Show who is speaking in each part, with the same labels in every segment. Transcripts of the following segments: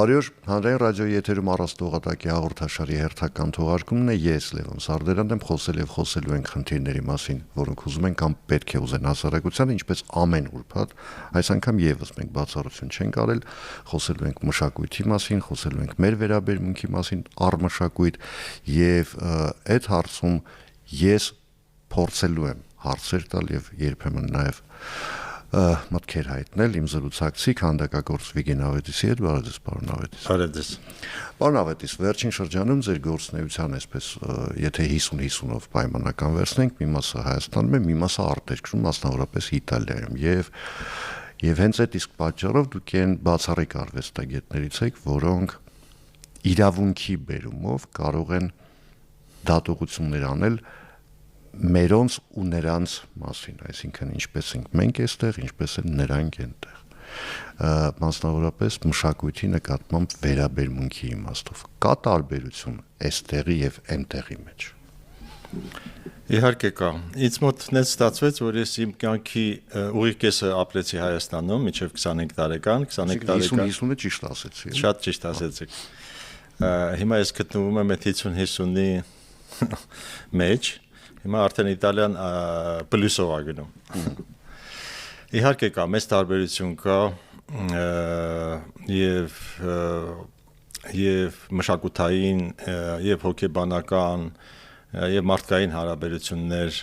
Speaker 1: Բարի օր, հանրային ռադիոյի եթերում առաստողատակի հաղորդաշարի հերթական թողարկումն է, ես Լևոն Սարդարանն եմ, խոսել եւ խոսելու ենք խնդիրների մասին, որոնք ուզում են կամ պետք է ուզեն հասարակությանը, ինչպես ամեն ուրբաթ, այս անգամ եւս մենք բացառություն չենք արել, խոսելու ենք մշակույթի մասին, խոսելու ենք մեր վերաբերմունքի մասին, առմշակույթ եւ այդ հարցում ես փորձելու եմ հարցեր տալ եւ երբեմն նաեւ մտքեր հայտնել իմ զրուցակցի քանդակագործ Վիգեն Ավետիսի հետ, բարև պարոն Ավետիս։
Speaker 2: Բարև։
Speaker 1: Պարոն Ավետիս, վերջին շրջանում ձեր գործունեության այսպես եթե 50-50-ով պայմանական վերցնենք, մի մասը Հայաստանում է, մի մասը արտերկրում, մասնավորապես Իտալիայում, եւ հենց այդ իսկ պատճառով դուք այն բացառիկ արվեստագետներից եք, որոնք իրավունքի բերումով կարող են դատողություններ անել մերոնց ու նրանց մասին, այսինքն ինչպես ենք մենք այստեղ, ինչպես են նրանք այնտեղ, մասնավորապես մշակույթի նկատմամբ վերաբերմունքի իմաստով, կա տարբերություն այստեղի եւ այնտեղի մեջ։
Speaker 2: Իհարկե կա։ Ինձ մոտ նենց ստացվեց, որ ես իմ կյանքի ուղիղ կեսը ապրեցի Հայաստանում, մինչև 25 տարեկան, 25 տարեկան։
Speaker 1: 50-50-ը ճիշտ ասեցի։
Speaker 2: Շատ ճիշտ ասեցիք։ Հիմա ես գտնվում եմ 50-50-ի մեջ։ Հիմա արդեն Իտալիան պլյուսով է գնում։ Իհարկե կա, մեծ տարբերություն կա եւ մշակութային եւ հոգեբանական եւ մարդկային հարաբերություններ։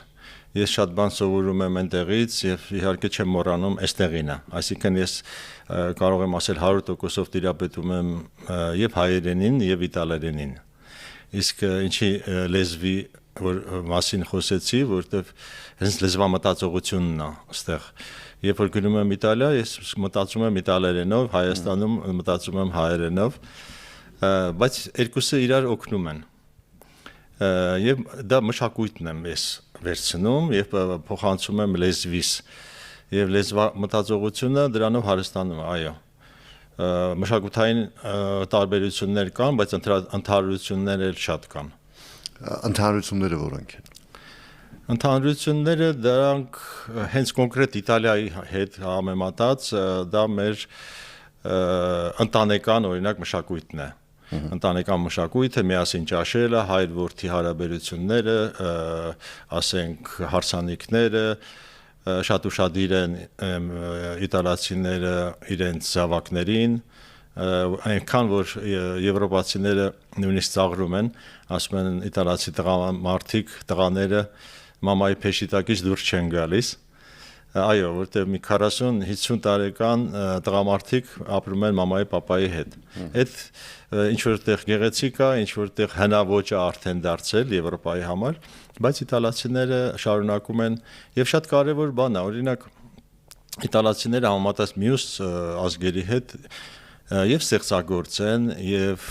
Speaker 2: Ես շատ բան սովորում եմ այնտեղից եւ իհարկե չեմ մոռանում այստեղինը։ Այսինքն ես կարող եմ ասել 100%-ով տիրապետում եմ եւ հայերենին եւ իտալերենին։ Իսկ ինչի լեզվի որ մասին խոսեցի, որտեվ հենց լեզվամտածողությունն է այստեղ։ Երբ որ գնում եմ Իտալիա, ես մտածում եմ իտալերենով, Հայաստանում մտածում եմ հայերենով, բայց երկուսը իրար օգնում են։ Եվ դա մշակույթն եմ ես վերցնում եւ փոխանցում եմ լեզվիս։ Եվ լեզվամտածողությունը դրանով հարստանում է, այո։ Մշակութային տարբերություններ կան, բայց ընդհանրություններ էլ շատ կան։
Speaker 1: Ընդհանրությունները որոնք են։
Speaker 2: Ընդհանրությունները դրանք հենց կոնկրետ Իտալիայի հետ համեմատած դա մեր ընտանեկան օրինակ մշակույթն է։ Ընտանեկան մշակույթը միասին ճաշելը, հայր-որդի հարաբերությունները, ասենք հարսանիքները, շատ ուշադիր են իտալացիները իրենց զավակներին, այնքան որ եվրոպացիները նույնիսկ ծաղրում են, ասում են իտալացի տղամարդիկ, տղաները մամայի փեշիտակից դուրս չեն գալիս։ Այո, որտեղ մի 40-50 տարեկան տղամարդիկ ապրում են մամայի պապայի հետ։ Այդ ինչ որտեղ գեղեցիկ է, ինչ որտեղ հնաոճ է արդեն դարձել Եվրոպայի համար, բայց իտալացիները շարունակում են եւ շատ կարեւոր բան է, օրինակ իտալացիները համեմատած մյուս ազգերի հետ եւ ստեղծագործ են եւ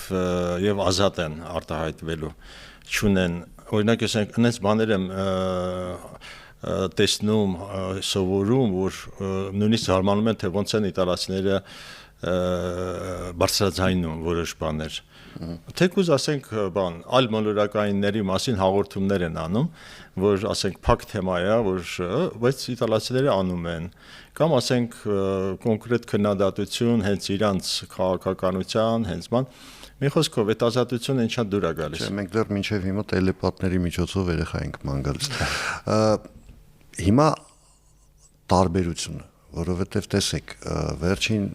Speaker 2: ազատ են արտահայտվելու չունեն օրինակ ես այնպես բաներ եմ տեսնում սովորում որ նույնիսկ զարմանում են թե ոնց են իտալացիները բարձրաձայնում որոշ բաներ թեկուզ ասենք բան այլ մոլորակայինների մասին հաղորդումներ են անում որ ասենք փակ թեմա է որ բայց իտալացիները անում են կամ ասենք կոնկրետ քննադատություն հենց իրանց քաղաքականության հենց բան մի խոսքով այդ ազատությունը ինչա դուր է գալիս
Speaker 1: Չէ մենք դեռ մինչև հիմա տելեպատների միջոցով երեխա ենք ման գալիս հիմա տարբերությունը որովհետև տեսեք վերջին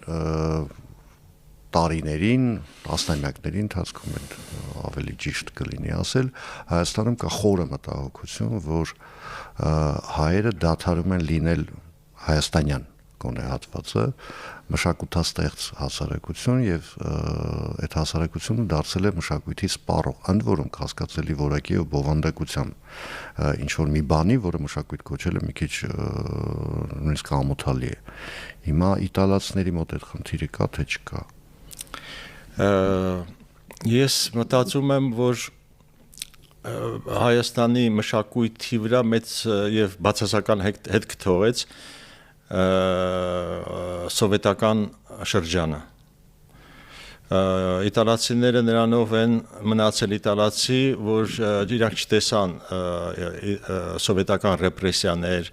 Speaker 1: տարիներին տասնամյակների ընթացքում ավելի ճիշտ կլինի ասել Հայաստանում կա խորը մտահոգություն որ հայերը դադարում են լինել հայաստանյան գոնե հատվածը մշակութաստեղծ հասարակություն եւ այդ հասարակությունը դարձել է մշակույթի սպառող ընդ որում հասկացելի որակի եւ բովանդակությամբ ինչ որ մի բանի որը մշակույթ կոչել է մի քիչ նույնիսկ ամոթալի է հիմա իտալացիների մոտ այդ խնդիրը կա թե չկա
Speaker 2: ես մտածում եմ որ Հայաստանի մշակույթի վրա մեծ եւ բացասական հետք թողեց սովետական շրջանը իտալացիները նրանով են մնացել իտալացի որ իրանք չտեսան սովետական ռեպրեսիաներ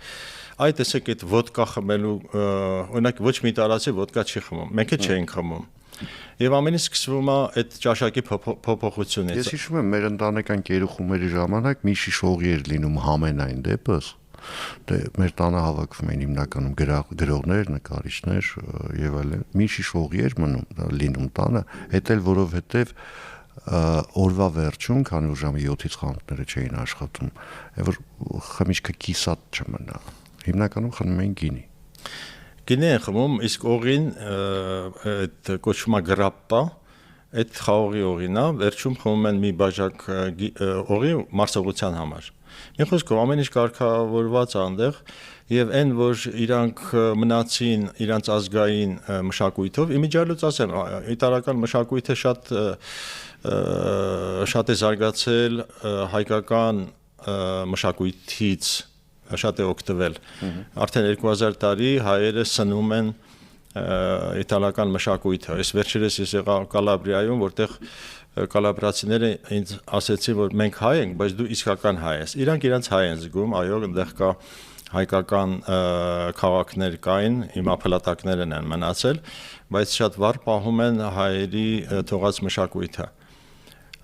Speaker 2: Այդ տեսեք այդ ոդկա խմելու օրինակ ոչ մի իտալացի ոդկա չի խմում, մենք էլ չենք խմում։ Եվ ամենից սկսվում է այդ ճաշակի փոփոխությունից։
Speaker 1: Ես հիշում եմ մեր ընտանեկան գերուխումերի ժամանակ մի շիշ օղի էր լինում համենայն դեպս։ Դե մեր տանը հավաքվում էին հիմնականում գրողներ, նկարիչներ եւ այլն։ Մի շիշ օղի էր լինում տանը, հետ էլ որովհետեւ օրվա վերջում, քանի որ ժամը 7-ից խանութները չէին աշխատում, եւ որ խմիչքը կիսատ չմնա։ Հիմնականում խմում էին գինի։
Speaker 2: Գինի են խմում, իսկ օղին այդ կոչվում է գրապպա, այդ խաղողի օղին է, վերջում խմում են մի բաժակ օղի մարսողության համար։ Մի խոսքով ամեն ինչ կարգավորված է այնտեղ եւ այն որ իրանք մնացին իրանց ազգային մշակույթով, իմիջիալուց ասեմ, իտալական մշակույթը շատ է զարգացել հայկական մշակույթից շատ է օգտվել։ Արդեն 2000 տարի հայերը սնում են իտալական մշակույթը։ Այս վերջերս ես եղա Կալաբրիայում, որտեղ կալաբրացիները ինձ ասեցին, որ մենք հայ ենք, բայց դու իսկական հայ ես։ Իրանք իրենց հայ են զգում, այո, այնտեղ կա հայկական քաղաքներ կային, հիմա փլատակներն են մնացել, բայց շատ վառ պահում են հայերի թողած մշակույթը։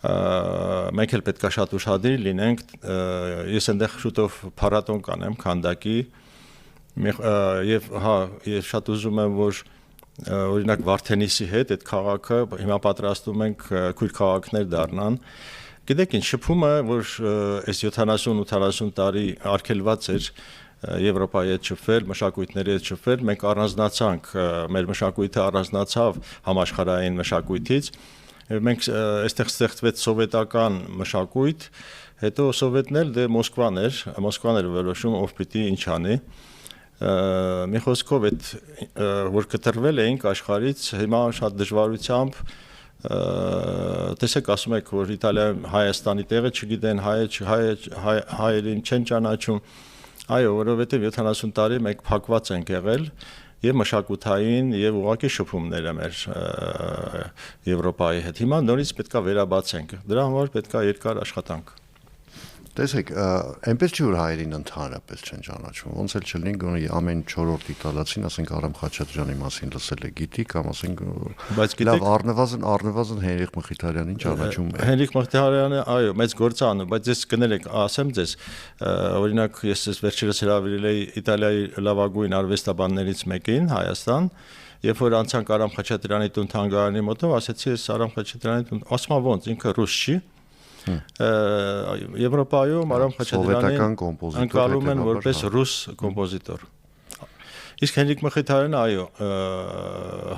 Speaker 2: Մենք էլ պետք է շատ ուշադիր լինենք, ես այնտեղ շուտով փառատոն կանեմ քանդակի, եւ ես շատ ուզում եմ, որ օրինակ Վարդենիսի հետ այդ քաղաքը հիմա պատրաստում ենք քույր քաղաքներ դառնան։ Գիտեք ինչ, շփումը, որ այս 70-80 տարի արգելված էր Եվրոպայի հետ շփվել, մշակույթների հետ շփվել, մենք առանձնացանք, մեր մշակույթը առանձնացավ համաշխարհային մշակույթից։ Մենք այստեղ ստեղծվեց սովետական մշակույթ, հետո սովետն էլ դե Մոսկվան էր որոշում ով պիտի ինչ անի։ Մի խոսքով այդ որ կտրվել էինք աշխարհից, հիմա շատ դժվարությամբ տեսեք ասում եք որ Իտալիայում Հայաստանի տեղը չգիտեն, հայերին չեն ճանաչում, այո, որովհետև 70 տարի մենք փակված ենք եղել եւ մշակութային եւ ուղղակի շփումները մեր Եվրոպայի հետ։ Հիմա նորից պետքա վերաբացենք։ Դրա համար պետքա երկար աշխատանք։
Speaker 1: Տեսեք, այնպես չի որ հայերին ընդհանրապես չեն ճանաչում, ոնց էլ չլինի գոնե ամեն 4-րդ իտալացին, ասենք Արամ Խաչատրյանի մասին լսել է գիտի, կամ ասենք լավ առնվազն Հենրիխ Մխիթարյանին ճանաչում է։
Speaker 2: Հենրիխ Մխիթարյանը, այո, մեծ գործան, բայց ես կներեք, ասեմ ձեզ, օրինակ ես վերջերս հրավիրել էի Իտալիայի լավագույն արվեստաբաններից մեկին Հայաստան, երբ որ անցանք Արամ Խաչատրյանի տուն թանգարանի մոտով, ասեցի ես Արամ Խաչատրյանի տուն, ասում ոնց ինքը ռուս չի։ Եվրոպայում Արամ Խաչատրյանին ընկալում են որպես ռուս կոմպոզիտոր։ Իսկ Հենրիխ Մխիթարյանը, այո,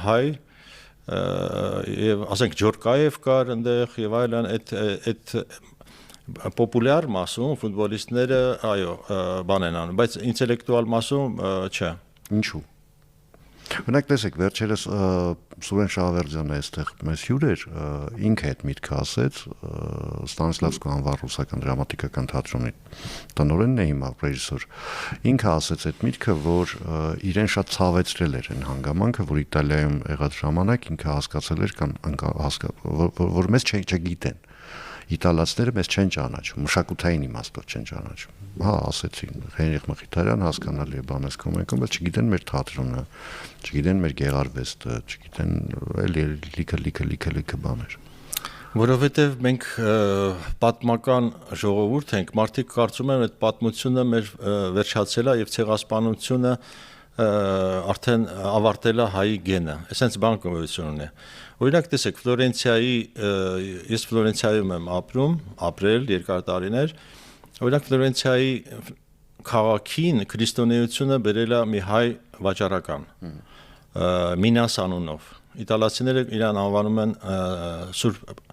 Speaker 2: հայ, եւ ասենք Ջորկաև կար այնտեղ եւ այլն, այդ պոպուլյար մասում ֆուտբոլիստները, այո, բան են անում, բայց ինտելեկտուալ մասում չէ։
Speaker 1: Ինչու՞։ Մենակ տեսեք, վերջերս Սուրեն Շահավերդյանը այստեղ մեզ հյուր էր, ինքը այդ միտքը ասեց, Ստանիսլավսկու անվան ռուսական դրամատիկական թատրոնի տնօրենն է հիմա ռեժիսոր, ինքը ասեց այդ միտքը, որ իրեն շատ ցավեցրել էր այն հանգամանքը, որ Իտալիայում եղած ժամանակ ինքը հասկացել էր կամ որ մեզ չգիտեն։ Իտալացիները մեզ չեն ճանաչում, մշակութային իմաստով չեն ճանաչում։ Հա, ասեցին Հենրիխ Մխիթարյան հասկանալի է բան էս կոմենտում, բայց չգիտեն մեր թատրոնը, չգիտեն մեր գեղարվեստը, չգիտեն լիքը բաներ։
Speaker 2: Որովհետև մենք պատմական ժողովուրդ ենք, մարդիկ կարծում են այդ պատմությունը մեր վերջացել է եւ ցեղասպանությունը արդեն ավարտել է հայի գենը։ Այսինքն բան գոյություն ունի։ Օրինակ տեսեք ես Ֆլորենցիայում եմ ապրել երկար տարիներ։ Օրինակ Ֆլորենցիայի քաղաքին քրիստոնեությունը բերել է մի հայ վաճառական Մինաս անունով։ Իտալացիները իրան անվանում են Սուրբ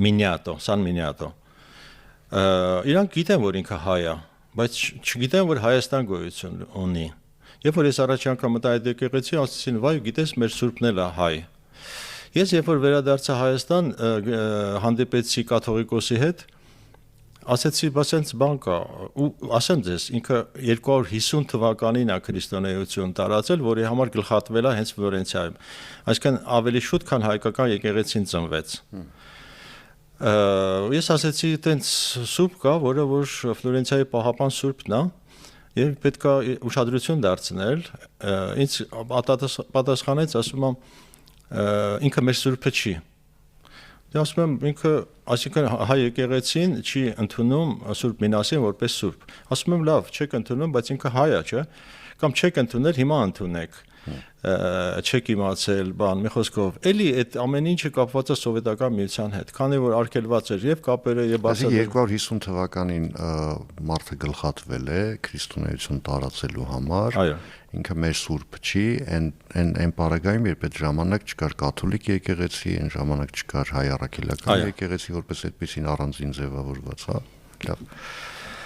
Speaker 2: Մինյատո, Սան Մինյատո։ Իրանք գիտեն, որ ինքը հայ է, բայց չգիտեն, որ Հայաստան գոյություն ունի։ Երբ որ ես առաջին անգամ մտա այդ եկեղեցի, ասեցին, վայ, գիտես, մեր Սուրբն էլ է հայ։ Ես երբ որ վերադարձա Հայաստան, հանդիպեցի կաթողիկոսի հետ, ասեցի, բաց այնց բան կա, ու ասեմ ձեզ, ինքը 250 թվականին է քրիստոնեություն տարածել, որի համար գլխատվել է հենց Ֆլորենցիայում։ Այսինքն ավելի շուտ, քան հայկական եկեղեցին ծնվեց։ Ես ասեցի, տենց սուրբ կա, որը որ Ֆլորենցիայի պահապան սուրբն է, եւ պետք է ուշադրություն դարձնել, ինձ պատասխանեց, ասում եմ, ինքը մեր սուրբը չի։ Դե ասում եմ ինքը, այսինքն հայ եկեղեցին չի ընդունում Սուրբ Մինասին որպես սուրբ։ Ասում եմ լավ, չեք ընդունում, բայց ինքը հայ է, չէ՞։ Կամ չեք ընդունել, հիմա ընդունեք։ Չեք իմացել, բան, մի խոսքով, էլի այդ ամեն ինչը կապված է սովետական միության հետ, քանի որ արգելված էր եւ կապերը եւ
Speaker 1: բացատրել 250 թվականին մարդը գլխատվել է քրիստոնեություն տարածելու համար։
Speaker 2: Այո։
Speaker 1: Ինքը մեր սուրբ չի, այն պարագայում, երբ այդ ժամանակ չկար կաթոլիկ եկեղեցի, այն ժամանակ չկար հայ առաքելական եկեղեցի, որպես այդպեսին առանձին ձևավորված, հա։ Լավ։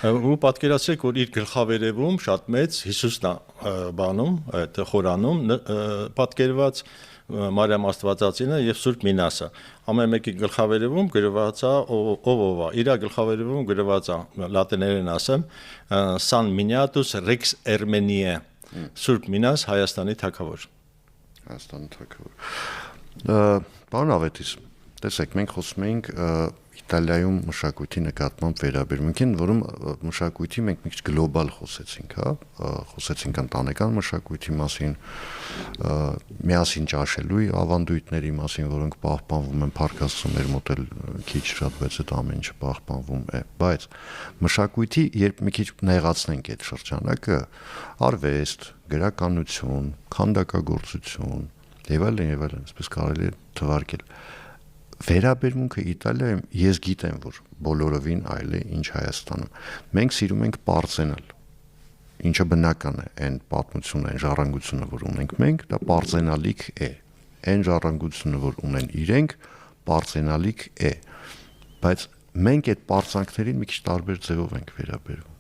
Speaker 2: Ու պատկերացրեք, որ իր գլխավերևում շատ մեծ Հիսուսն է բանում, այդ խորանում պատկերված Մարիամ Աստվածածինը եւ Սուրբ Մինասը։ Ամեն մեկի գլխավերևում գրված է ով է։ Իր գլխավերևում գրված է լատիներեն ասեմ San Miniatus Rex Armeniae Սուրբ Մինաս Հայաստանի թագավոր։
Speaker 1: Հայաստանի թագավոր։ Պարոն Ավետիս, տեսեք, մենք խոսում ենք Իտալիայում մշակույթի նկատմամբ վերաբերմունքին, որում մշակույթի մենք մի քիչ գլոբալ խոսեցինք, հա, խոսեցինք ընտանեկան մշակույթի մասին, միասին ճաշելու ավանդույթների մասին, որոնք պահպանվում են Փառք Աստծո, մեր մոտ էլ քիչ շատ բայց այդ ամեն ինչը պահպանվում է, բայց մշակույթի, երբ մի քիչ նեղացնենք այդ շրջանակը, արվեստ, գրականություն, քանդակագործություն, եւ այլն, այսպես կարելի է թվարկել վերաբերմունքը Իտալիայում ես գիտեմ, որ բոլորովին այլ է, ինչ Հայաստանում։ Մենք սիրում ենք պարծենալ, ինչը բնական է, այն պատմությունը, այն ժառանգությունը, որ ունենք մենք, դա պարծենալիք է։ Այն ժառանգությունը, որ ունեն իրենք, պարծենալիք է։ Բայց մենք այդ պարծանքներին մի քիչ տարբեր ձևով ենք վերաբերվում։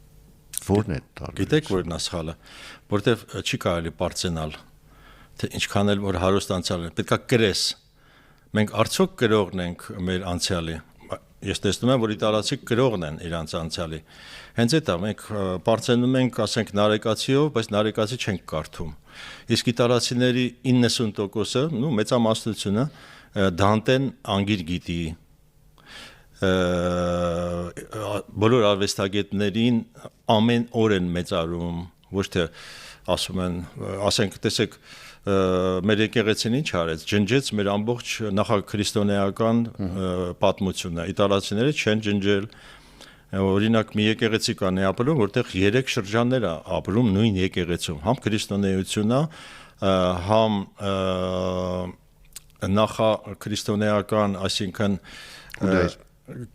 Speaker 1: Որն է տարբեր։
Speaker 2: Գիտեք, որն է սխալը, որտեվ չի կարելի պարծենալ, թե ինչքան էլ որ հարուստ անցյալ է, պետք է կրես։ Մենք արդյոք կրողն ենք մեր անցյալի։ Ես տեսնում եմ, որ իտալացիք կրողն են իրանց անցյալի։ Հենց այդ է, մենք պարծենում ենք, ասենք, նարեկացիով, բայց նարեկացի չենք կարդում։ Իսկ իտալացիների 90%-ը, մեծամասնությունը Դանտեն անգիր գիտի։ Բոլոր արվեստագետներին ամեն օր են մեծարում, ոչ թե ասում են, ասենք, տեսեք, մեր եկեղեցին ինչ արեց, ջնջեց մեր ամբողջ նախաքրիստոնեական պատմությունը, իտալացիները չեն ջնջել, օրինակ մի եկեղեցի կա Նեապոլում, որտեղ 3 շրջաններ է ապրում նույն եկեղեցում, համ քրիստոնեությունը, համ նախաքրիստոնեական, այսինքն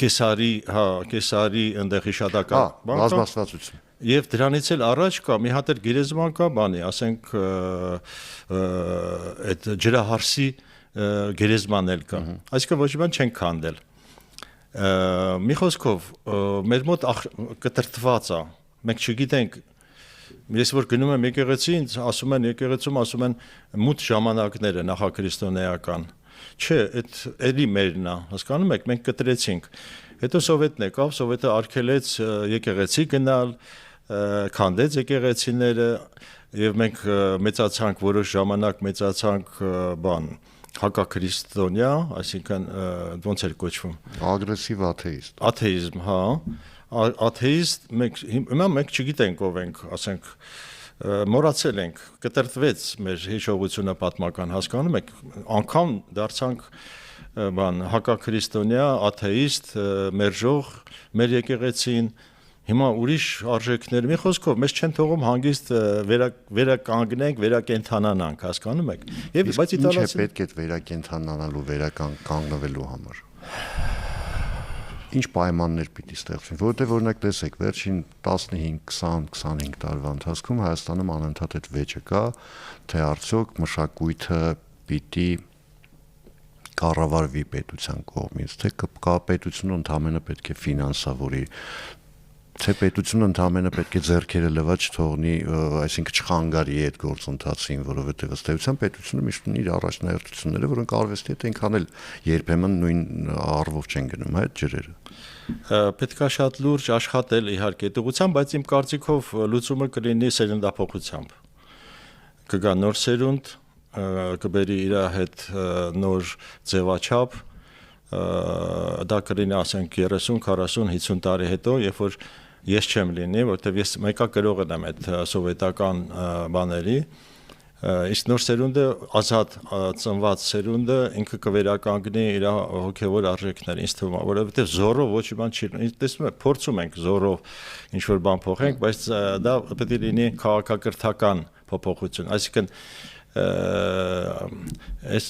Speaker 2: կեսարի ընդեղ հիշատական
Speaker 1: բազմաստվածություն։
Speaker 2: Եվ դրանից էլ առաջ կա մի հատ էլ գերեզման կա բանի, ասենք այդ ջրահարսի գերեզման էլ կա։ Այսինքն ոչ մի բան չեն քանդել։ Մի խոսքով մեր մոտ կտրտված է։ Մենք չգիտենք, ես որ գնում եմ եկեղեցի, ինձ ասում են եկեղեցում ասում են մութ ժամանակները նախաքրիստոնեական։ Չէ, այդ էլի մերն է, հասկանում եք, մենք կտրեցինք։ Հետո սովետն եկավ, սովետը արգելեց եկեղեցի գնալ, քանդեց եկեղեցիները եւ մենք մեծացանք որոշ ժամանակ մեծացանք բան հակաքրիստոնյա, այսինքն ոնց էր կոչվում
Speaker 1: ագրեսիվ աթեիստ
Speaker 2: աթեիզմ, հա, աթեիստ մենք չգիտենք ով ենք, ասենք մոռացել ենք, կտրտվեց մեր հիշողությունը պատմական, հասկանում եք, անգամ դարձանք բան հակաքրիստոնյա, աթեիստ, մերժող մեր եկեղեցին, հիմա ուրիշ արժեքներ, մի խոսքով մեզ չեն թողում հանգիստ վերականգնենք, վերակենդանանանք, հասկանում եք։ Եվ բայց
Speaker 1: իտալացին ինչ է պետք է վերակենդանանալու, վերականգնվելու համար։ Ինչ պայմաններ պիտի ստեղծվեն, որտեղ օրինակ տեսեք, վերջին 15, 20, 25 տարվա ընթացքում Հայաստանում անընդհատ այդ վեճը կա, թե արդյոք մշակույթը պիտի կառավարվի պետության կողմից, թե կա պետությունը ընդհանրապես պետք է ֆինանսավորի, թե պետությունը ընդհանրապես պետք է ձեռքերը լվաց չթողնի, այսինքն չխանգարի այդ գործընթացին, որովհետև ըստ էության պետությունը միշտ ունի իր առաջնահերթությունները, որոնք արվեստի հետ այնքան էլ երբեմն նույն առվով չեն գնում, այդ ջրերը։
Speaker 2: Պետք է շատ լուրջ աշխատել իհարկե դուղությամբ, բայց իմ կարծիքով լուծումը կլինի սերնդափոխությամբ։ Կգա նոր սերունդ, կբերի իր հետ նոր ձևաչափ, դա կլինի ասենք 30, 40, 50 տարի հետո, երբ որ ես չեմ լինի, որտեվ ես մեկա գրողն եմ այդ սովետական բաների, Իսկ նոր սերունդը ազատ ծնված սերունդը ինքը կվերականգնի իր հոգևոր արժեքները, ինձ թվում է, որովհետև զորով ոչ մի բան չի, տեսնում եք, փորձում ենք զորով ինչ որ բան փոխենք, բայց դա պետք է լինի քաղաքակրթական փոփոխություն, այսինքն այս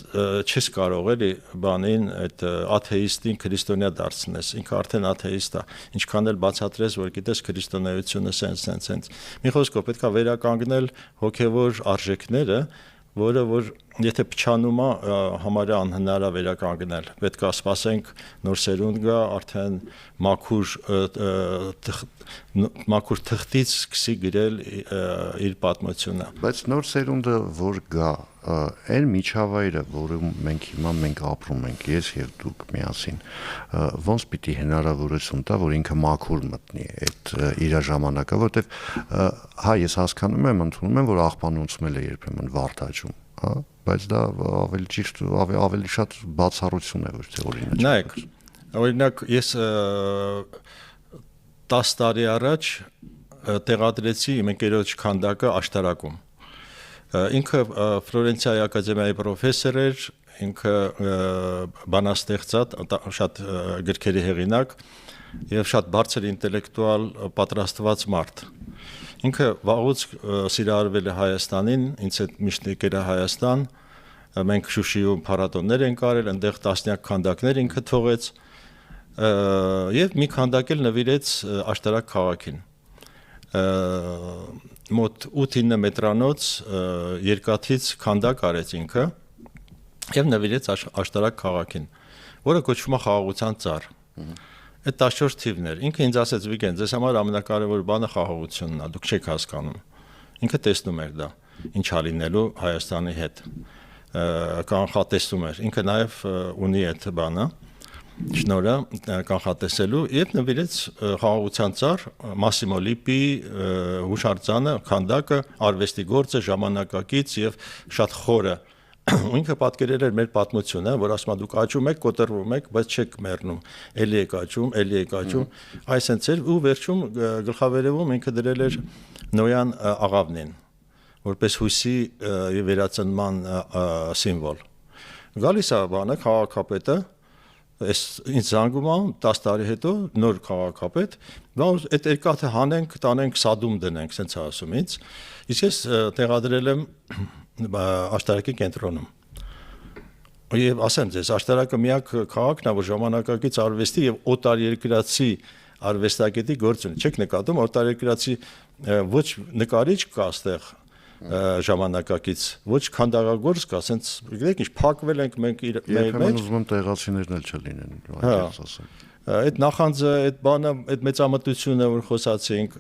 Speaker 2: չես կարող էլի բանին այդ աթեիստին քրիստոնյա դարձնես, ինքը արդեն աթեիստ է, ինչքան էլ բացատրես, որ գիտես քրիստոնեությունը սենց։ Մի խոսքով պետք է վերականգնել հոգևոր արժեքները, որը որ եթե փչանում է համարյա անհնար է վերականգնել։ Պետք է սպասենք նոր սերունդ գա, արդեն մաքուր թղթից սկսի գրել իր պատմությունը։
Speaker 1: Բայց նոր սերունդը որ գա, այն միջավայրը, որում մենք ապրում ենք, ես եւ դուք միասին, ոնց պիտի հնարավորություն տա, որ ինքը մաքուր մտնի այդ իր ժամանակը, որովհետեւ հա ես հասկանում եմ, ընդունում եմ, որ աղբանոցում էլ է երբեմն վարդաճում, հա, բայց դա ավելի ճիշտ ավելի շատ բացառություն է, ոչ թե օրինակ։
Speaker 2: Նայեք, օրինակ ես 10 տարի առաջ տեղադրեցի իմ ընկերոջ քանդակը աշտարակում։ Ինքը Ֆլորենցիայի ակադեմիայի պրոֆեսոր էր, ինքը բանաստեղծ է, շատ գրքերի հեղինակ եւ շատ բարձր ինտելեկտուալ պատրաստված մարդ։ Ինքը վաղուց սիրահարվել է Հայաստանին, ինձ հետ միշտ եկել է Հայաստան, մենք Շուշիում փառատոններ ենք արել, այնտեղ տասնյակ քանդակներ ինքը թողեց եւ մի քանդակ էլ նվիրեց աշտարակ քաղաքին։ Մոտ 8-9 մետրանոց երկաթից քանդակ արեց ինքը եւ նվիրեց աշտարակ քաղաքին, որը կոչվում է խաղաղության ծառ։ Այդ 14 թիվն էր։ Ինքը ինձ ասեց՝ Վիգեն, ձեզ համար ամենակարևոր բանը խաղաղությունն է, դուք չեք հասկանում։ Ինքը տեսնում էր դա, ինչ ա լինելու Հայաստանի հետ։ Կանխատեսում էր։ Ինքը նաև ունի այդ բանը, շնորհը կանխատեսելու եւ նվիրեց խաղաղության ծառ Մասիմո Լիպի հուշարձանը, քանդակը, արվեստի գործը, ժամանակակից եւ շատ խորը։ Ինքը պատկերել էր մեր պատմությունը, որ ասում է դուք աճում եք, կոտրվում եք, բայց չեք մեռնում։ Էլի եք աճում, այսպես էր ու վերջում գլխավերևում ինքը դրել էր Նոյան աղավնին, որպես հույսի եւ վերածնման սիմվոլ։ Գալիս է բանը քաղաքապետը, այս ինձ զանգում է 10 տարի հետո նոր քաղաքապետ, բայց այդ երկաթը հանենք, տանենք սադում դնենք, ասենց ասում ինձ։ Իսկ ես տեղադրել եմ աշտարակի կենտրոնում։ Եվ ասեմ ձեզ, աշտարակը միակ քաղաքն է, որ ժամանակակից արվեստի եւ օտարերկրացի արվեստագետի գործ ունի։ Չեք նկատում, օտարերկրացի ոչ նկարիչ կա այստեղ ժամանակակից, ոչ քանդակագործ կա, ասենց գիտեք ինչ, փակվել ենք մենք մեր մեջ։
Speaker 1: Ուզում եմ տեղացիներն էլ չլինեն, այդպես ասեմ։
Speaker 2: Այդ նախանձը, այդ բանը, այդ մեծամտությունը, որ խոսացինք,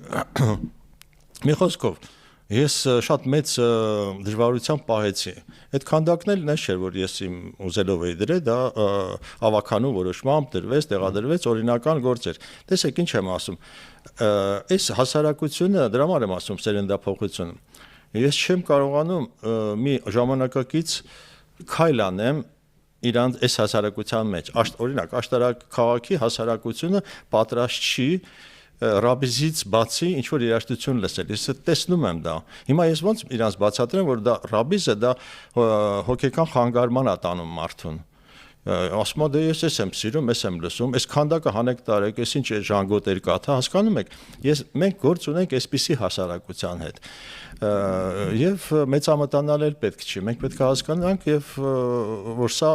Speaker 2: մի խոսքով ես շատ մեծ դժվարությամբ պահեցի։ Այդ քանդակն էլ նշ էր, որ ես իմ ուզելով էի դրել, դա ավականու որոշմամբ դրվեց, տեղադրվեց, օրինական գործ էր։ Տեսեք ինչ եմ ասում։ Այս հասարակությունը, դրա համար եմ ասում սերնդափոխություն։ Ես չեմ կարողանում մի ժամանակակից քայլ անեմ իրանց այս հասարակության մեջ։ Օրինակ, աշտարակ քաղաքի հասարակությունը պատրաստ չի ռաբիզից բացի ինչ որ երաժշտություն լսել։ Ես տեսնում եմ դա։ Հիմա ես ոնց իրանց բացատրեմ, որ դա ռաբիզը դա հոգեկան խանգարման է տանում մարդուն։ Ասում եմ, դե ես եմ սիրում, ես եմ լսում, այս քանդակը հանեք տարեք, այս ինչ ժանգոտ երկաթը, հասկանում եք։ Մենք գործ ունենք այսպիսի հասարակության հետ։ Եվ մեծամտանալ էլ պետք չի։ Մենք պետք է հասկանանք եւ որ սա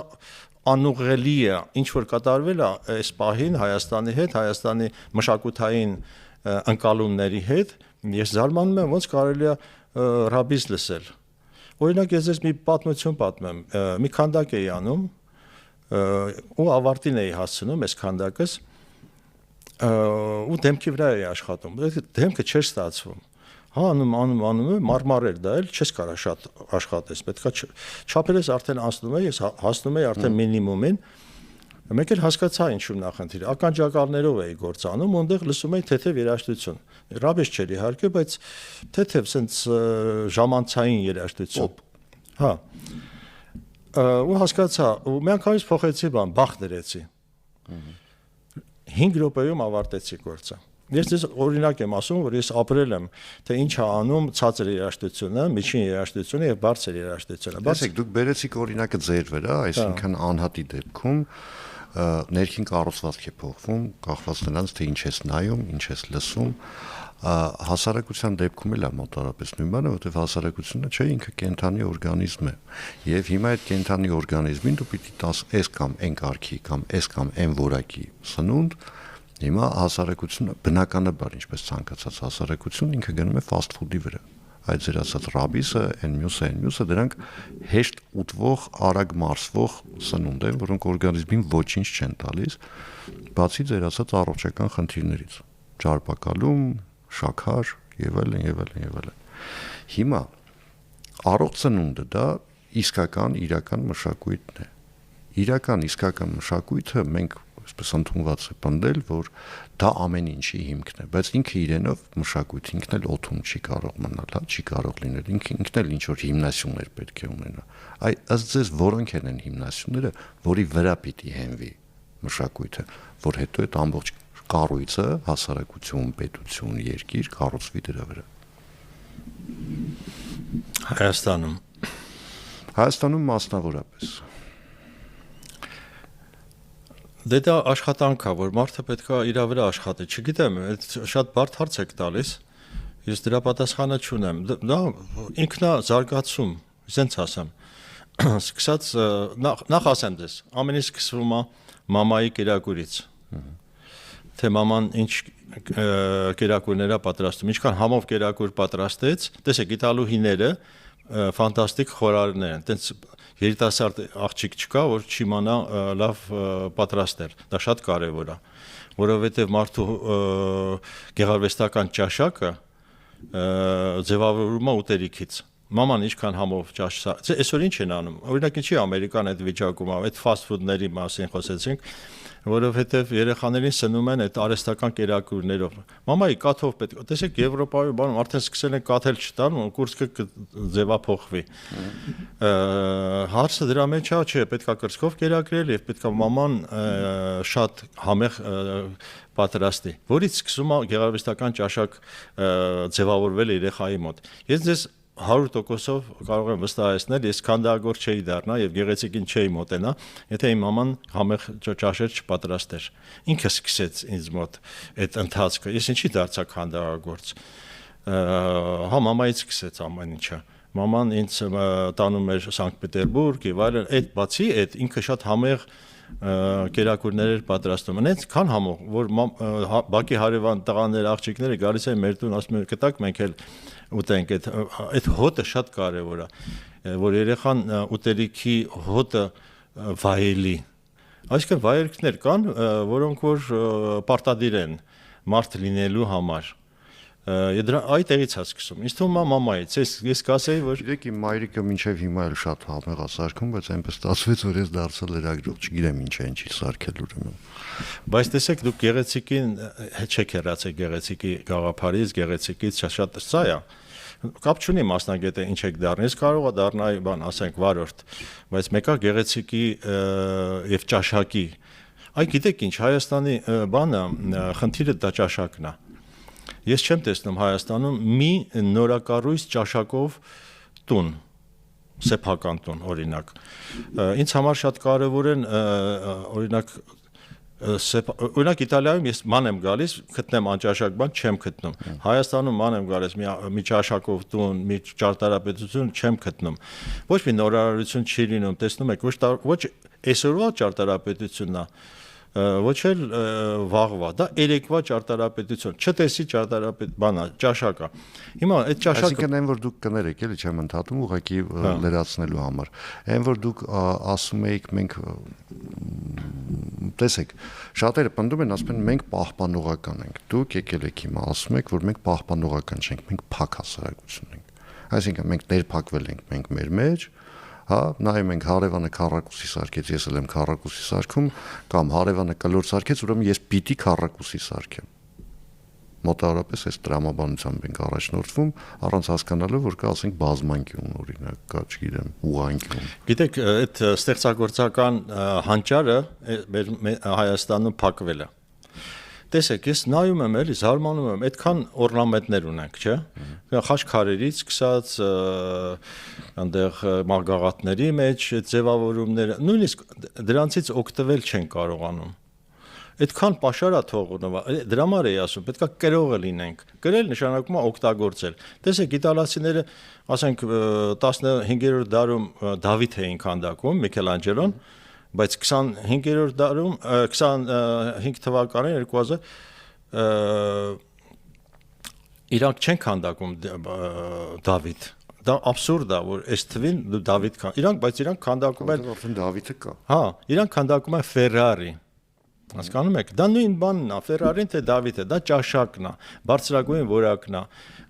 Speaker 2: անուղղելի է, ինչ որ կատարվել է այս պահին Հայաստանի հետ, Հայաստանի մշակութային ընկալումների հետ, ես զարմանում եմ ոնց կարելի է ռաբիզ լսել։ Օրինակ ես ձեզ մի պատմություն պատմեմ, մի քանդակ էի անում ու ավարտին էի հասցնում այս քանդակս ու դեմքի վրա էի աշխատում, դեմքը չէր ստացվում։ Հա անում մարմար էր դա էլ չես կարա շատ աշխատես, պետքա չափերս արդեն անցնում է, ես հասնում եի արդեն մինիմումին։ Մեկ էլ հասկացա ինչու նախնդիրը, ականջակալներով էի գործանում, այնտեղ լսում էի թեթև երաժշտություն։ Ռաբես չէր իհարկե, բայց թեթև սենց ժամանցային երաժշտություն։ Հա։ Ու հասկացա, ու մի անգամից փոխեցի բան, բախ դրեցի։ 5 րոպեում ավարտեցի գործը։ Ես դες օրինակ եմ ասում, որ ես ապրել եմ, թե ինչ է անում ցածր երաժշտությունը, միջին երաժշտությունը եւ բարձր երաժշտությունը։
Speaker 1: Բացեք, դուք բերեցիք օրինակը ձեր վրա, այսինքն անհատի դեպքում ներքին կառուցվածք է փոխվում, կախված նրանց թե ինչ ես նայում, ինչ ես լսում, հասարակության դեպքում էլ է մոտավորապես նույն բանը, որովհետև հասարակությունը չէ ինքը կենթանի օրգանիզմ է։ Եվ հիմա այդ կենթանի օրգանիզմին դու պիտի տաս այս կամ այն կարգի կամ այս կամ այն որակի սնունդ, հիմա հասարակությունը բնականաբար ինչպես ցանկացած հասարակություն ինքը գնում է fast food-ի վրա։ Այդ ձեր ասած ռաբիսը, այն մյուսը դրանք հեշտ ուտվող, արագ մարսվող սնունդ են, որոնք օրգանիզմին ոչինչ չեն տալիս, բացի ձեր ասած առողջական խնդիրներից։ Ճարպակալում, շաքար եւ այլն։ Հիմա առողջ սնունդը դա իրական մշակույթն է։ Իսկական մշակույթը մենք այսպես ընդունված է պնդել, որ դա ամեն ինչի հիմքն է, բայց ինքը իրենով մշակույթ, ինքն էլ օթում չի կարող մնալ, չի կարող լինել, ինքն էլ ինչ որ հիմնասյուններ պետք է ունենա։ Ըստ ձեզ որոնք են հիմնասյունները, որի վրա պիտի հենվի մշակույթը, որ հետո այդ ամբողջ կառույցը, հասարակություն, պետություն, երկիր կառուցվի դրա վրա։ Հայաստանում մասնավորապես
Speaker 2: Դե դա աշխատանք է, որ մարդը պետք է իր վրա աշխատի։ Չգիտեմ, այդ շատ բարդ հարց եք տալիս։ Ես դրա պատասխանը չունեմ։ Դա ինքնազարգացում, ասենց ասեմ։ Սկսած նախ ասեմ դες, ամենից սկսվում է մամայի կերակուրից։ Թե մաման ինչ կերակուրներ է պատրաստում, ինչքան համով կերակուր պատրաստեց, տեսեք, իտալուհիները ֆանտաստիկ խորարներ են, տենց երիտասարդ աղջիկ չկա, որ չիմանա լավ պատրաստել, դա շատ կարևոր է, որովհետև մարդու գեղարվեստական ճաշակը ձևավորվում է ուտելիքից, մաման ինչքան համով ճաշակ, այսօր ինչ են անում, օրինակ ինչի Ամերիկան այդ վիճակում է, այդ fast food-ների մասին խոսեցինք, որովհետև երեխաներին սնում են այդ արհեստական կերակուրներով։ Մամայի կաթով պետք է, տեսեք Եվրոպայում բանում արդեն սկսել են կաթել չտան, կուրծքը ձևափոխվի։ Հարցը դրա մեջ է, չէ, պետք է կրծքով կերակրել եւ պետք է մաման շատ համեղ պատրաստի, որից սկսում է գեղարվեստական ճաշակ ձևավորվել երեխայի մոտ։ Ես ձեզ 100%-ով կարող եմ վստահեցնել, ես քանդակագործ չէի դառնա եւ գեղեցիկին չէի մոտենա, եթե իմ մաման համեղ ճաշեր չպատրաստեր։ Ինքը սկսեց ինձ մոտ այդ ընթացքը։ Ես ինչի դարձա քանդակագործ։ Հա մամայից սկսեց ամեն ինչը։ Մաման ինձ տանում էր Սանկտ Պետերբուրգ եւ այլն, այդ բացի այդ ինքը շատ համեղ կերակուրներ էր պատրաստում։ Այնքան համող, որ բակի հարևան տղաներ, աղջիկները գալիս են մեր տուն, ասում են, կտակ մենք էլ ուտենք, այդ հոտը շատ կարևոր է, որ երեխան ուտելիքի հոտը վայելի։ Այսինքն վայելքներ կան, որոնք որ պարտադիր են մարդ լինելու համար։ Այդ տեղից է սկսում։ Ինձ թվում է մամայից, ես կասեի, որ
Speaker 1: գիտեք իմ մայրիկը մինչև հիմա էլ շատ համեղ է սարքում, բայց այնպես ստացվեց, որ ես դարձել լրագրող, չգիտեմ ինչ է ինչի սարքել ուրեմն։
Speaker 2: Բայց տեսեք, դուք գեղեցիկին չեք հեռացել գեղեցիկի գաղափարից, գեղեցիկից շատ սա է։ Կապ չունի մասնագետը ինչ եք դառնի, ես կարող է դառնալ, բան, ասենք, վարորդ, բայց մեկը գեղեցիկի եւ ճաշակի։ Այ գիտեք ինչ, Հայաստանի բանը, խնդիրը դա ճաշակն է։ Ես չեմ տեսնում Հայաստանում մի նորակառույց ճաշակով տուն, սեփական տուն, օրինակ։ Ինձ համար շատ կարևոր են, օրինակ Իտալիայում ես ման եմ գալիս, գտնեմ անճաշակ բան, չեմ գտնում։ Հայաստանում ման եմ գալիս, մի ճաշակով տուն, մի ճարտարապետություն չեմ գտնում։ Ոչ մի նորարարություն չի լինում, տեսնում եք, ոչ այսօրվա ճարտարապետությունն է, ոչ էլ վաղվա, դա երեկվա ճարտարապետություն, չտեսի ճարտարապետ բանա, ճաշակա։ Հիմա այդ ճաշակը
Speaker 1: այսինքն այն որ դուք կներեք, էլի չեմ ընդհատում, ուղղակի լրացնելու համար։ Այն որ դուք ասում եք մենք տեսեք, շատերը պնդում են, ասում են մենք պահպանողական ենք։ Դուք եկել եք հիմա ասում եք, որ մենք պահպանողական չենք, մենք փակ հասարակություն ենք։ Այսինքն մենք ներփակվել ենք մենք մեր մեջ, հա, նայում ենք հարևանը քառակուսի սարքեց, ես էլ եմ քառակուսի սարքում, կամ հարևանը կլոր սարքեց, ուրեմն ես պիտի քառակուսի սարքեմ։ Մոտավորապես այս տրամաբանությամբ ենք առաջնորդվում, առանց հասկանալու, որ կա, ասենք, բազմանկյուն, օրինակ, կա, չգիտեմ, ուղանկյուն։
Speaker 2: Գիտեք, այդ ստեղծագործական հանճարը մեր Հայաստանում փակվել է։ Տեսեք, ես նայում եմ, էլի զարմանում եմ, այդքան օրնամենտներ ունենք, չէ՞։ Խաչքարերից սկսած այնտեղ մագաղատների մեջ ձևավորումները, նույնիսկ դրանցից օգտվել չեն կարողանում։ Այդքան պաշարա թողնਵਾ, դրա համար էի ասում, պետքա կրողը լինենք։ Կրել նշանակում է օգտագործել։ Տեսեք, իտալացիները, ասենք 15-րդ դարում Դավիթ էին քանդակում, Միքելանջելոն, բայց 25-րդ դարում 25 թվականին 2000 իրանք չեն քանդակում Դավիթ։ Դա աբսուրդ է, որ այս թվին Դավիթ իրանք քանդակում են
Speaker 1: արդեն Դավիթը կա։
Speaker 2: Հա, իրանք քանդակում են Ֆերարի։ Հասկանում եք, դա նույն բանն է, Ֆերարին թե Դավիթը, դա ճաշակն է, բարձրագույն որակն է։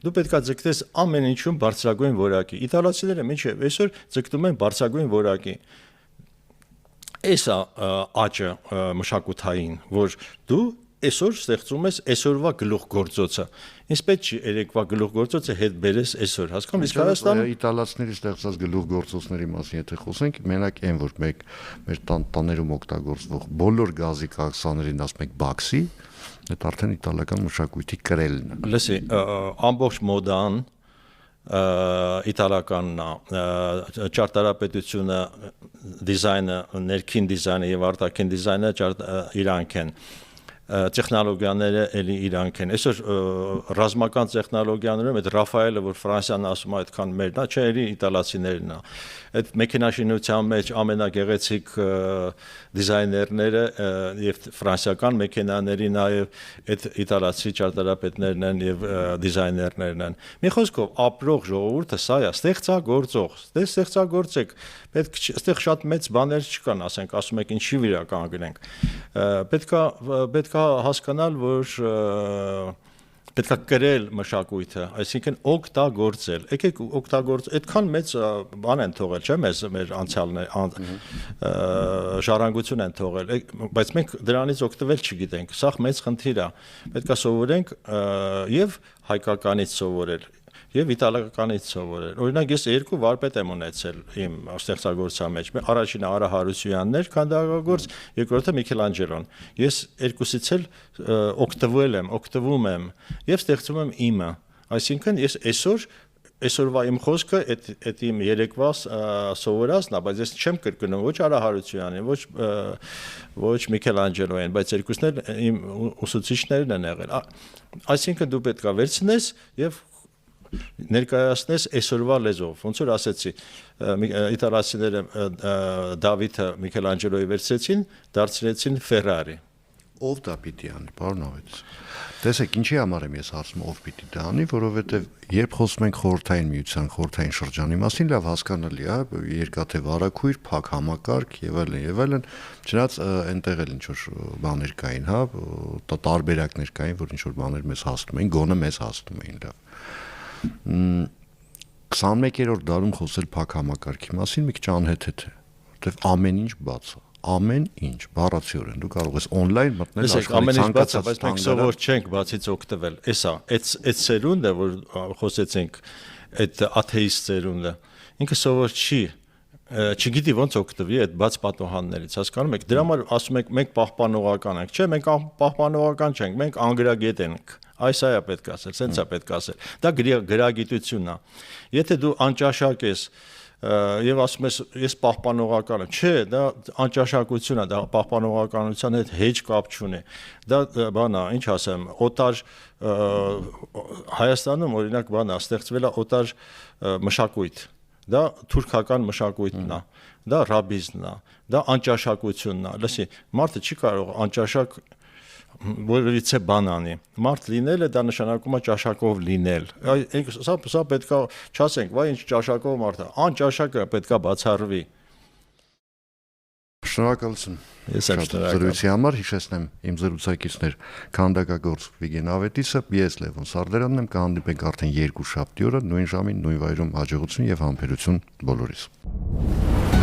Speaker 2: Դու պետքա ձգտես ամեն ինչում բարձրագույն որակի։ Իտալացիները մինչև այսօր ձգտում են բարձրագույն որակի։ Էս է աճը մշակութային, որ դու այսօր ստեղծում ես այսօրվա գլուխգործոցը։ Ինձ պետք չի երեկվա գլուխգործոցը հետ բերես այսօր, հասկանու՞մ, իսկ Հայաստանում
Speaker 1: իտալացիների ստեղծած գլուխգործոցների մասին եթե խոսենք, մենակ այն որ մեր տաներում օգտագործվող բոլոր գազի կաքսաներին ասում ենք բաքսի, դա արդեն իտալական մշակույթի կրելն է։
Speaker 2: Լսի, ամբողջ մոդան իտալականն է, ճարտարապետությունը, դիզայնը, ներքին դիզայնը եւ արտաքին դիզայնը իրանք են։ Տեխնոլոգիաները էլի իրանք են։ Այսօր ռազմական տեխնոլոգիաներում այդ Ռաֆայելը, որ Ֆրանսիան ասում է այդքան մերն է, չէ, էլի իտալացիներն է։ Այդ մեքենաշինության մեջ ամենագեղեցիկ դիզայներները եւ ֆրանսիական մեքենաների նաեւ այդ իտալացի ճարտարապետներն են եւ դիզայներներն են։ Մի խոսքով ապրող ժողովուրդը սա է, ստեղծագործող, ստեղծագործեք։ Պետք այստեղ շատ մեծ բաներ չկան, ասենք, ասում եք ինչի վրա կանգնենք։ Պետքա հասկանալ, որ պետքա կրել մշակույթը, այսինքն օգտագործել։ Եկեք օգտագործել, այդքան մեծ բան են թողել, չէ՞, մեր անցյալներ, ժառանգություն են թողել, բայց մենք դրանից օգտվել չգիտենք։ Սա մեծ խնդիր է։ Պետքա սովորենք եւ հայկականից սովորել եւ իտալականից սովորել։ Օրինակ ես երկու վարպետ եմ ունեցել իմ ստեղծագործության մեջ։ Առաջինը Արա Հարությունյանն էր, քանդակագործ, երկրորդը Միքելանջելոն։ Ես երկուսից էլ օգտվում եմ եւ ստեղծում եմ իմը։ Այսինքն ես այսօրվա իմ խոսքը այդ իմ երեկվա սովորածն է, բայց ես չեմ կրկնում ոչ Արա Հարությունյանին, ոչ Միքելանջելոյին, բայց երկուսն էլ իմ ուսուցիչներն են եղել։ Այսինքն դու պետք է վերցնես եւ ներկայացնես այսօրվա լեզվով, ոնց որ ասեցի, իտալացիները Դավիթը Միքելանջելոյի վերցրեցին, դարձրեցին Ֆերարի։
Speaker 1: Ով դա պիտի անի, պարոն Ավետիս։ Տեսեք, ինչի համար եմ ես հարցում ով պիտի դա անի, որովհետև երբ խոսում ենք խորհրդային միության, խորհրդային շրջանի մասին, լավ հասկանալի է, երկաթե վարակույր, փակ համակարգ եւ այլն, չնայած այնտեղ էլ ինչ որ բաներ կային, հա, տարբերակներ կային, որ ինչ որ բաներ մեզ հասնում էին, գոնե մեզ հասնում էին, լավ։ 21-րդ դարում խոսել փակ համակարգի մասին մի քիչ անհեթեթ է, որովհետև ամեն ինչ բաց է, ամեն ինչ բառացիորեն դու կարող ես on-line մտնել
Speaker 2: աշխարհի ցանկացած, բայց մենք սովոր չենք բացից օգտվել։ Էսա, այդ սերունդը, որ խոսեցինք, այդ աթեիստ սերունդը, ինքը սովոր չգիտի ոնց օգտվի այդ բաց պատոհաններից, հասկանում եք։ Դրա համար ասում եք մենք պահպանողական ենք, չէ, մենք պահպանողական չենք, մենք անգրագետ ենք։ Այս է պետք ասել, սենց է պետք ասել։ Դա գրագիտությունն է։ Եթե դու անճաշակ ես եւ ասում ես ես պահպանողական եմ, չէ, դա անճաշակություն է, դա պահպանողականության հետ հեչ կապ չունի։ Դա բան է, ինչ ասեմ, օտար Հայաստանում օրինակ բան է, ստեղծվել է օտար մշակույթ։ Դա թուրքական մշակույթն է, դա ռաբիզմն է, դա անճաշակությունն է։ Լսի, մարդը չի կարող անճաշակ որևիցե բան անի։ Մարդ լինելը դա նշանակում է ճաշակով լինել։ Սա պետքա չասենք, վայ ինչ ճաշակով մարդ է, անճաշակը պետքա բացառվի։
Speaker 1: Շնորհակալություն։
Speaker 2: Ես եմ շնորհակալ։
Speaker 1: Զրույցի համար հիշեցնեմ իմ զրուցակիցներ քանդակագործ Վիգեն Ավետիսը, ես Լևոն Սարդարանն եմ, կհանդիպենք արդեն երկու շաբթի օրը նույն ժամին, նույն վայրում, հաջողություն եւ համբերություն բոլորիս։